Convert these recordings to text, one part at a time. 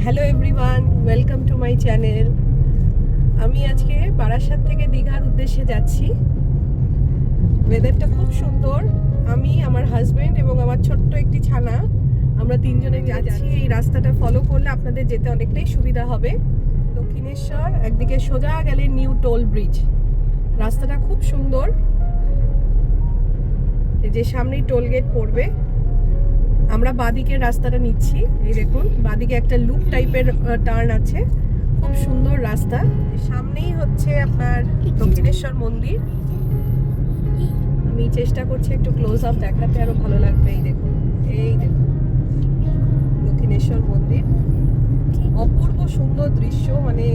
Hello everyone, welcome to my channel. আমি আজকে বারাসাত থেকে দীঘার উদ্দেশ্যে যাচ্ছি। ওয়েদারটা খুব সুন্দর। আমি, আমার হাজবেন্ড এবং আমার ছোট্ট একটি ছানা, আমরা তিনজনে যাচ্ছি। এই রাস্তাটা ফলো করলে আপনাদের যেতে অনেকটাই সুবিধা হবে। দক্ষিণেশ্বর, একদিকে সোজা গেলে নিউ টোল ব্রিজ। রাস্তাটা খুব সুন্দর। এই যে সামনেই টোল গেট পড়বে। আমরা বাদিকের রাস্তাটা নিচ্ছি। এই দেখুন, বাদিকে একটা লুপ টাইপের টার্ন আছে। খুব সুন্দর রাস্তা। সামনেই হচ্ছে আপনার দক্ষিণেশ্বর মন্দির। আমি চেষ্টা করছি একটু ক্লোজ আপ দেখাতে, আরো ভালো লাগবে। এই দেখুন দক্ষিণেশ্বর মন্দির। অপূর্ব সুন্দর দৃশ্য। মানে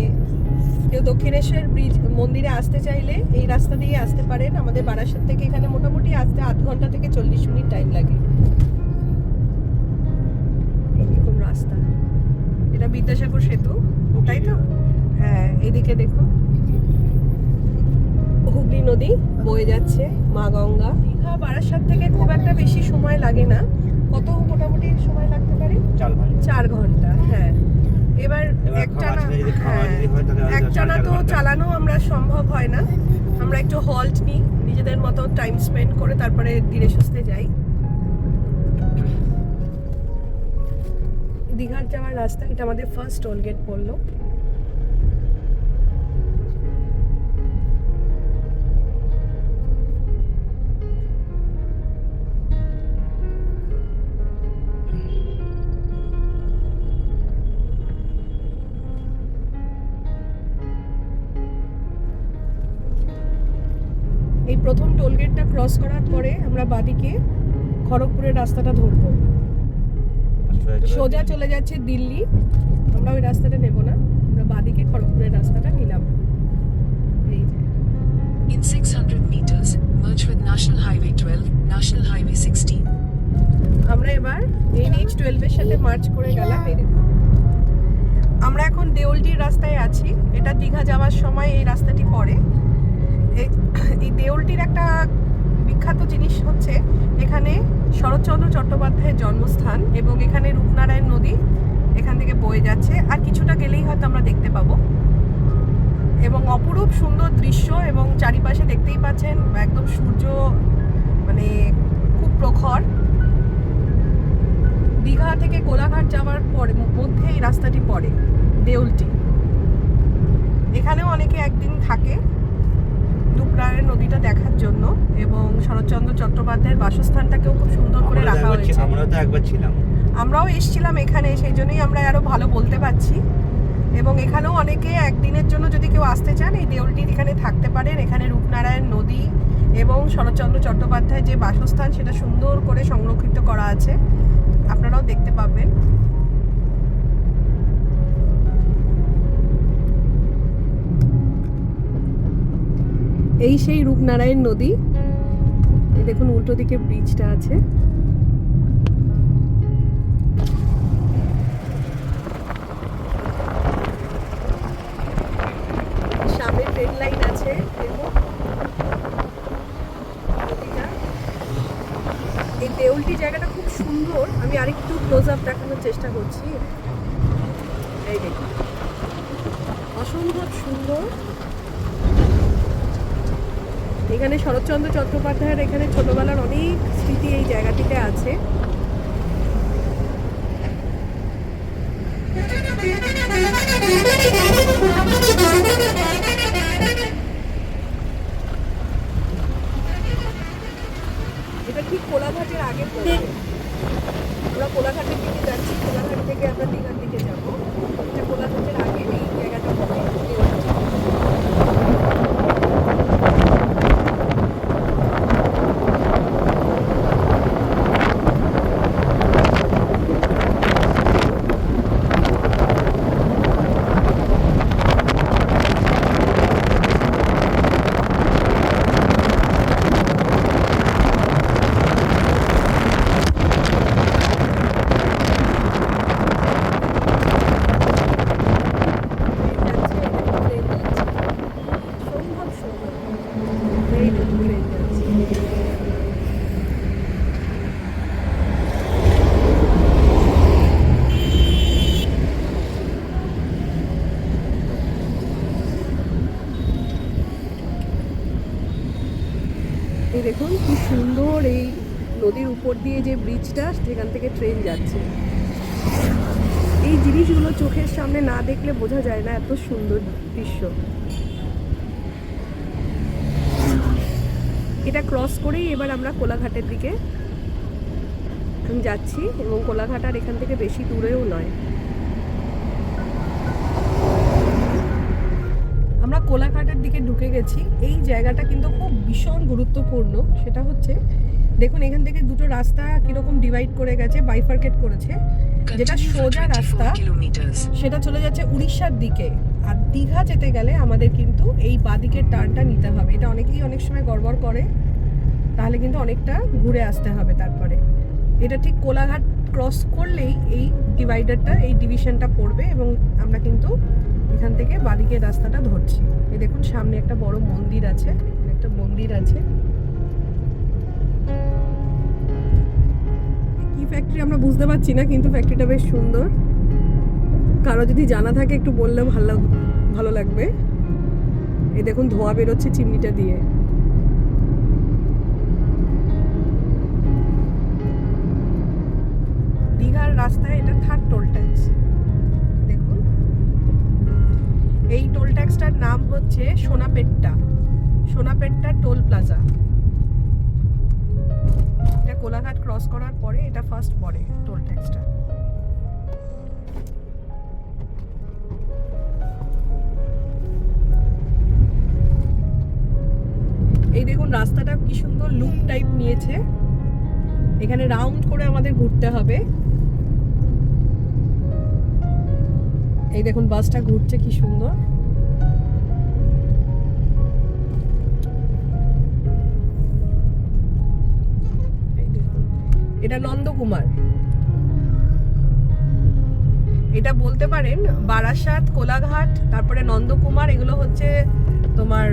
কেউ দক্ষিণেশ্বর ব্রিজ মন্দিরে আসতে চাইলে এই রাস্তা দিয়ে আসতে পারেন। আমাদের বারাসাত থেকে এখানে মোটামুটি আসতে 8 ঘন্টা থেকে 40 মিনিট টাইম লাগে। রাস্তা এটা বিদ্যাসাগর সেতু, তাই তো? হ্যাঁ, এদিকে দেখুন হুগলি নদী বয়ে যাচ্ছে, মা গঙ্গা। দীঘা বারাসাত থেকে খুব একটা বেশি সময় লাগে না। কত মোটামুটি সময় লাগতে পারে? 4 ঘন্টা। হ্যাঁ, এবার একটানা তো চালানো আমরা সম্ভব হয় না। আমরা একটু হল্ট নিই, নিজেদের মতো টাইম স্পেন্ড করে তারপরে ধীরে সুস্থে যাই। দীঘার যাওয়ার রাস্তা এটা আমাদের ফার্স্ট টোল গেট পড়লো। এই প্রথম টোল গেটটা ক্রস করার পরে আমরা বাদিকে খড়গপুরের রাস্তাটা ধরবো। সোজা চলে যাচ্ছে দিল্লি। আমরা ওই রাস্তাটা নেব না, আমরা বাদিকে খড়গপুরের রাস্তাটা নিলাম। এই যে In 600 meters, merge with National Highway 12, National Highway 16. আমরা এবার NH12 এর সাথে মার্চ করে গেলাম। আমরা এখন দেউলটির রাস্তায় আছি। এটা দীঘা যাওয়ার সময় এই রাস্তাটি পড়ে। এই দেউলটির একটা বিখ্যাত জিনিস হচ্ছে এখানে শরৎচন্দ্র চট্টোপাধ্যায়ের জন্মস্থান এবং এখানে রূপনারায়ণ নদী এখান থেকে বয়ে যাচ্ছে। আর কিছুটা গেলেই হয়তো আমরা দেখতে পাবো। এবং অপরূপ সুন্দর দৃশ্য, এবং চারিপাশে দেখতেই পাচ্ছেন একদম সূর্য, মানে খুব প্রখর। দীঘা থেকে কোলাঘাট যাওয়ার পরে মধ্যে এই রাস্তাটি পড়ে, দেউলটি। এখানেও অনেকে একদিন থাকে রূপনারায়ণ নদীটা দেখার জন্য, এবং শরৎচন্দ্র চট্টোপাধ্যায়ের বাসস্থানটাকেও খুব সুন্দর করে রাখা হয়েছে। আমরাও এসেছিলাম এখানে, সেই জন্যই আমরা আরো ভালো বলতে পারছি। এবং এখানেও অনেকে একদিনের জন্য যদি কেউ আসতে চান, এই দেউলটির এখানে থাকতে পারেন। এখানে রূপনারায়ণ নদী এবং শরৎচন্দ্র চট্টোপাধ্যায়ের যে বাসস্থান সেটা সুন্দর করে সংরক্ষিত করা আছে, আপনারাও দেখতে পাবেন। এই সেই রূপনারায়ণ নদী। এই দেখুন উল্টো দিকে ব্রিজটা আছে। সামনে ট্রেন লাইন আছে। এই দেউলটি জায়গাটা খুব সুন্দর। আমি আরেকটু ক্লোজ আপ দেখানোর চেষ্টা করছি। এই দেখুন, অসম্ভব সুন্দর। এখানে শরৎচন্দ্র চট্টোপাধ্যায়ের এখানে ছোটবেলার অনেক স্মৃতি এই জায়গাটিতে আছে। এটা ঠিক কোলাঘাটের আগে পড়বে। আমরা কোলাঘাটের দিকে যাচ্ছি, কোলাঘাট থেকে আমরা দীঘার দিকে যাবো। এটা কোলাঘাটের আগে এই জায়গাটা পড়ে। সুন্দর এই নদীর উপর দিয়ে যে ব্রিজটা, যেখান থেকে ট্রেন যাচ্ছে। এই জিনিসগুলো চোখের সামনে না দেখলে বোঝা যায় না, এত সুন্দর দৃশ্য। এটা ক্রস করেই এবার আমরা কোলাঘাটের দিকে যাচ্ছি, এবং কোলাঘাট আর এখান থেকে বেশি দূরেও নয়। আমরা কোলাঘাটের দিকে ঢুকে গেছি। এই জায়গাটা কিন্তু খুব ভীষণ গুরুত্বপূর্ণ। সেটা হচ্ছে, দেখুন এখান থেকে দুটো রাস্তা কিরকম ডিভাইড করে গেছে, বাইফার্কেট করেছে। যেটা Continue for সোজা 24 রাস্তা kilometers. সেটা চলে যাচ্ছে উড়িষ্যার দিকে, আর দীঘা যেতে গেলে আমাদের কিন্তু এই বাঁদিকের টার্নটা নিতে হবে। এটা অনেকেই অনেক সময় গড়বড় করে, তাহলে কিন্তু অনেকটা ঘুরে আসতে হবে তারপরে। এটা ঠিক কোলাঘাট ক্রস করলেই এই ডিভাইডারটা, এই ডিভিশনটা পড়বে, এবং আমরা কিন্তু এখান থেকে বাঁদিকের রাস্তাটা ধরছি। এই দেখুন সামনে একটা বড় মন্দির আছে, একটা মন্দির আছে। কি ফ্যাক্টরি আমরা বুঝতে পারছি না, কিন্তু ফ্যাক্টরিটা বেশ সুন্দর। কারো যদি জানা থাকে একটু বললে ভালো লাগবে। এই দেখুন ধোঁয়া বেরোচ্ছে চিমনিটা দিয়ে। দীঘার রাস্তায় এটা 3rd টোল ট্যাক্স। দেখুন এই টোল ট্যাক্সটার নাম হচ্ছে সোনাপেট্টা টোল প্লাজা। এটা কোলাঘাট ক্রস করার পরে এটা ফার্স্ট পড়ে টোল ট্যাক্সটা। এই দেখুন রাস্তাটা কি সুন্দর লুপ টাইপ নিয়েছে। এখানে রাউন্ড করে আমাদের ঘুরতে হবে। এই দেখুন বাসটা ঘুরছে কি সুন্দর। এই দেখুন, এটা নন্দকুমার। এটা বলতে পারেন বারাসাত, কোলাঘাট, তারপরে নন্দকুমার, এগুলো হচ্ছে তোমার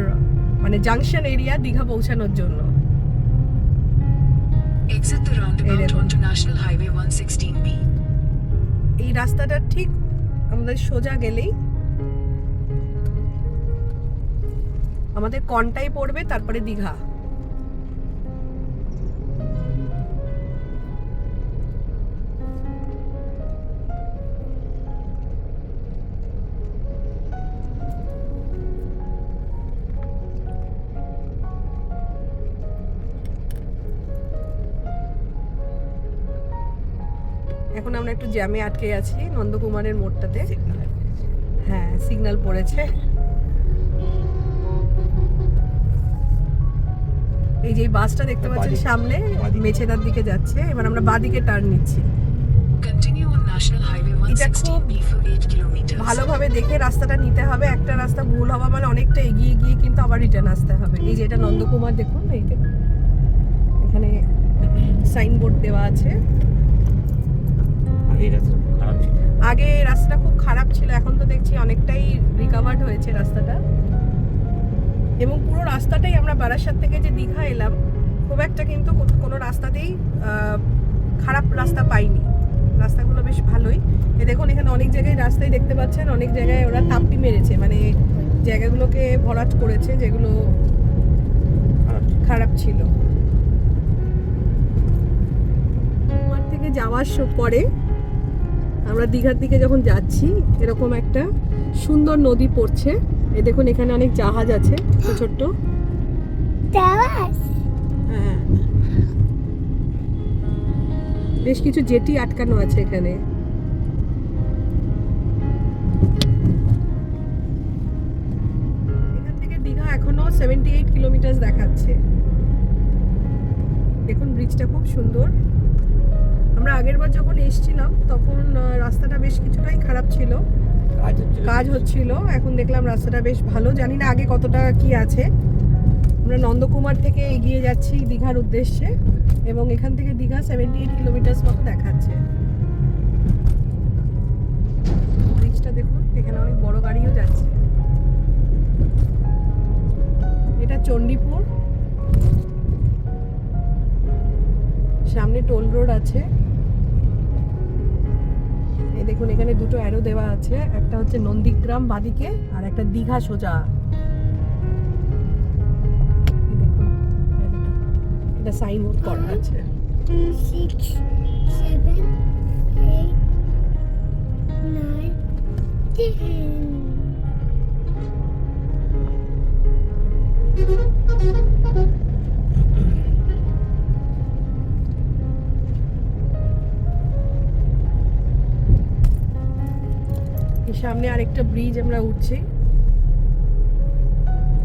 মানে জাংশন এরিয়া দীঘা পৌঁছানোর জন্য। Exit the roundabout onto National Highway 116B. এই রাস্তাটা ঠিক আমাদের সোজা গেলেই আমাদের কনটাই পড়বে, তারপরে দীঘা। এখন আমরা একটু জ্যামে আটকে আছি নন্দকুমারের মোড়টাতে। হ্যাঁ, সিগন্যাল পড়েছে। এই যে বাসটা দেখতে পাচ্ছেন সামনে মেছেদার দিকে যাচ্ছে। এবার আমরা বাঁদিকে টার্ন নিচ্ছি। Continue on National Highway 116B for 8 kilometers. ভালোভাবে দেখে রাস্তাটা নিতে হবে। একটা রাস্তা ভুল হওয়া মানে অনেকটা এগিয়ে গিয়ে কিন্তু আবার রিটার্ন আসতে হবে। এই যে এটা নন্দকুমার, দেখুন এই দেখুন এখানে সাইনবোর্ড দেওয়া আছে। আগে রাস্তাটা খুব খারাপ ছিল, এখন তো দেখছি অনেকটাই রিকভার্ড হয়েছে রাস্তাটা। এবং পুরো রাস্তাটাই আমরা বারাসাত থেকে যে দীঘা এলাম, খুব একটা কিন্তু কোনো রাস্তাতেই খারাপ রাস্তা পাইনি। রাস্তাগুলো বেশ ভালোই। দেখুন এখানে অনেক জায়গায় রাস্তায় দেখতে পাচ্ছেন, অনেক জায়গায় ওরা তাপ্পি মেরেছে, মানে জায়গাগুলোকে ভরাট করেছে যেগুলো খারাপ ছিল। কুমার থেকে যাওয়ার পরে আমরা দীঘার দিকে যখন যাচ্ছি, এরকম একটা সুন্দর নদী পড়ছে। এই দেখুন এখানে অনেক জাহাজ আছে, ছোট ছোট্ট জাহাজ। হ্যাঁ, বেশ কিছু জেটি আটকানো আছে এখানে। এখান থেকে দীঘা এখনো 78 কিলোমিটার দেখাচ্ছে। দেখুন ব্রিজটা খুব সুন্দর। আমরা আগের বার যখন এসেছিলাম তখন রাস্তাটা বেশ কিছুটাই খারাপ ছিল, কাজ হচ্ছিল। এখন দেখলাম রাস্তাটা বেশ ভালো। জানি না আগে কতটা কি আছে। আমরা নন্দকুমার থেকে এগিয়ে যাচ্ছি দীঘার উদ্দেশ্যে, এবং এখান থেকে দীঘা 78 কিলোমিটার মতো দেখাচ্ছে। ব্রিজটা দেখুন, এখানে অনেক বড় গাড়িও যাচ্ছে। এটা চণ্ডীপুর, সামনে টোল রোড আছে। এই দেখুন এখানে দুটো অ্যারো দেওয়া আছে, একটা হচ্ছে নন্দীগ্রাম বাদিকে আর একটা দীঘা সোজা। একটা সাইনবোর্ড করা আছে। 6, 7, 8, 9, 10. এই সামনে আরেকটা ব্রিজ আমরা উঠছি,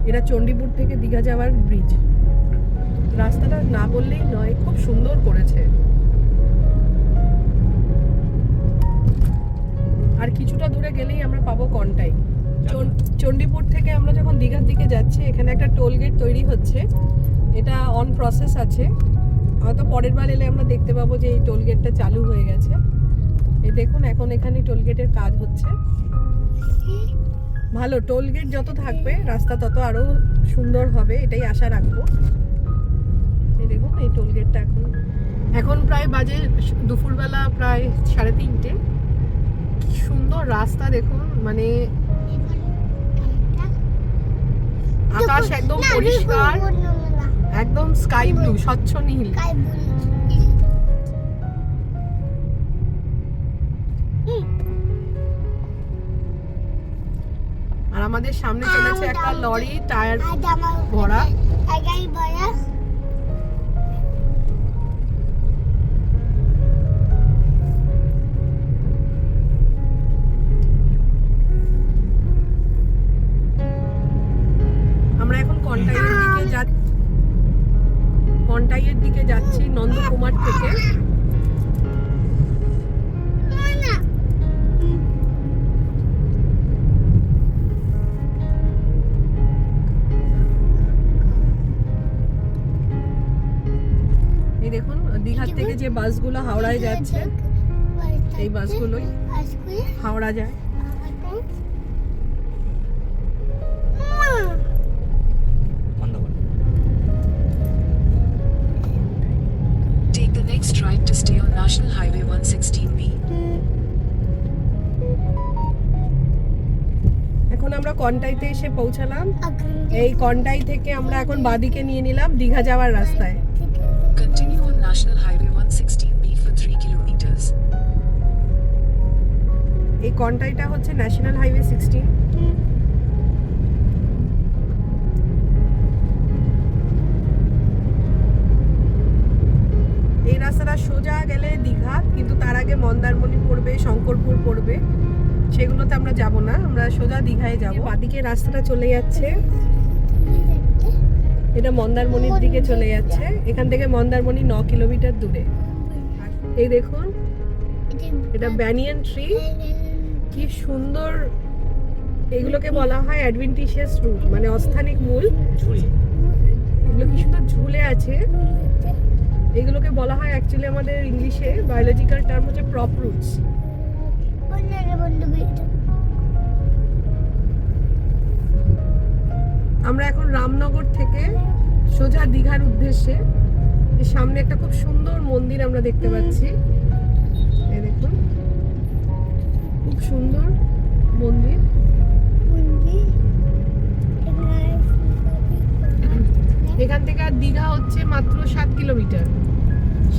এটা চণ্ডীপুর থেকে দীঘা যাওয়ার ব্রিজ। রাস্তাটা না বললেই নয়, খুব সুন্দর করেছে। আর কিছুটা দূরে গেলেই আমরা পাবো কন্টাই। চণ্ডীপুর থেকে আমরা যখন দীঘার দিকে যাচ্ছি, এখানে একটা টোল গেট তৈরি হচ্ছে, এটা অন প্রসেস আছে। হয়তো পরের বার এলে আমরা দেখতে পাবো যে এই টোল গেটটা চালু হয়ে গেছে। এই দেখুন, এখন এখানে টোল গেটের কাজ হচ্ছে। ভালো, টোল গেট যত থাকবে রাস্তা তত আরো সুন্দর হবে, এটাই আশা রাখবো। এই দেখুন, এই টোল গেটটা এখন প্রায় বাজে দুপুরবেলা প্রায় 3:30। কি সুন্দর রাস্তা দেখুন, মানে আকাশ একদম পরিষ্কার, একদম স্কাই ব্লু, স্বচ্ছ নীল। আর আমাদের সামনে চলেছে একটা লরি, টায়ার ভরা। আমরা এখন কন্টাইয়ের দিকে যাচ্ছি নন্দকুমার থেকে। এই দেখুন, দীঘার থেকে যে বাসগুলো হাওড়ায় যাচ্ছে, এই বাসগুলোই হাওড়া যায়। Take the next right to stay on National Highway 116B. এখন আমরা কন্টাইতে এসে পৌঁছালাম। এই কন্টাই থেকে আমরা এখন বাদিকে নিয়ে নিলাম দীঘা যাওয়ার রাস্তায়। Continue on National Highway 116B for 3 kilometers. এই কন্টাইটা হচ্ছে ন্যাশনাল হাইওয়ে 16। এই রাস্তাটা সোজা গেলে দীঘা, কিন্তু তার আগে মন্দারমণি পড়বে, শঙ্করপুর পড়বে, সেগুলোতে আমরা যাব না, আমরা সোজা দীঘায় যাব। বাদিকে রাস্তাটা চলে যাচ্ছে, এটা মন্দারমণির দিকে চলে যাচ্ছে। এখান থেকে মন্দারমণি 9 কিলোমিটার দূরে। এই দেখুন, এটা ব্যানিয়ান ট্রি, কি সুন্দর। এগুলোকে বলা হয় অ্যাডভেন্টিশিয়াস রুট, মানে অস্থানিক মূল। এগুলো কি সুন্দর ঝুলে আছে। এগুলোকে বলা হয় অ্যাকচুয়ালি আমাদের ইংলিশে বায়োলজিক্যাল টার্ম হচ্ছে প্রপ রুটস। আমরা এখন রামনগর থেকে সোজা দীঘার উদ্দেশ্যে। এর সামনে একটা খুব সুন্দর মন্দির আমরা দেখতে পাচ্ছি, এই দেখুন, খুব সুন্দর মন্দির। এখান থেকে আর দীঘা হচ্ছে মাত্র 7 কিলোমিটার।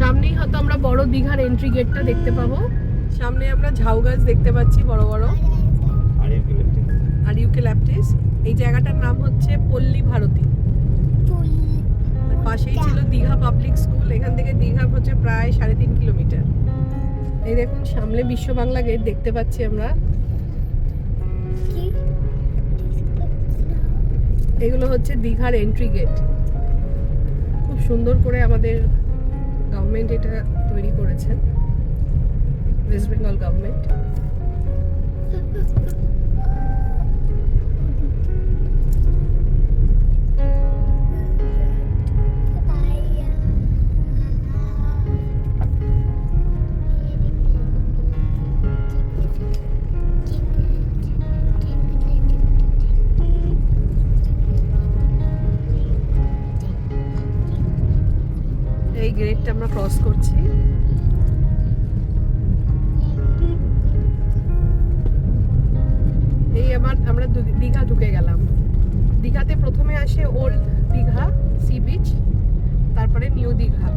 সামনেই হয়তো আমরা বড় দীঘার এন্ট্রি গেটটা দেখতে পাবো। সামনে আমরা ঝাউ গাছ দেখতে পাচ্ছি বড় বড়, আর ইউক্যালিপটাস। এই জায়গাটার নাম হচ্ছে পল্লী ভারতী। আর পাশেই ছিল দীঘা পাবলিক স্কুল। এখান থেকে দীঘা হচ্ছে প্রায় 3.5 কিলোমিটার। এই দেখুন, সামনে বিশ্ব বাংলা গেট দেখতে পাচ্ছি আমরা। এগুলো হচ্ছে দীঘার এন্ট্রি গেট। খুব সুন্দর করে আমাদের গভর্নমেন্ট এটা তৈরি করেছেন, ওয়েস্ট বেঙ্গল গভর্নমেন্ট। এই গেটটা আমরা ক্রস করছি। এই আমরা দীঘা ঢুকে গেলাম। দীঘাতে প্রথমে আসে ওল্ড দীঘা সি বিচ, তারপরে নিউ দীঘা।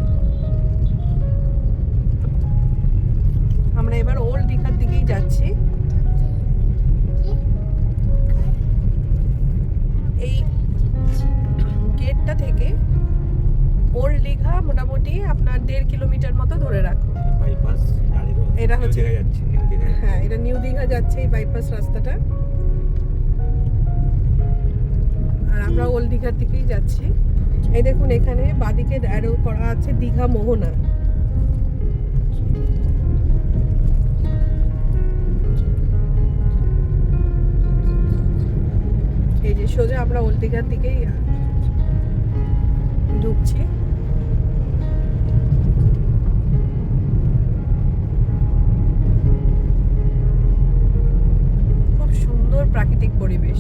আমরা এবার ওল্ড দীঘার দিকেই যাচ্ছি। এই গেটটা থেকে ওল্ড দীঘা মোটামুটি আপনার 1.5 কিলোমিটার মতো ধরে রাখুন। বাইপাস এটা হচ্ছে যাচ্ছে নিউ দীঘা। হ্যাঁ, এটা নিউ দীঘা যাচ্ছে এই বাইপাস রাস্তাটা। আর আমরা ওল্ড দীঘার দিকেই যাচ্ছি। এই দেখুন এখানে বাদিকে অ্যারো করা আছে দীঘা মোহনা। এই যে সোজা আমরা ওল্ড দীঘার দিকেই ঢুকছি। খুব সুন্দর প্রাকৃতিক পরিবেশ।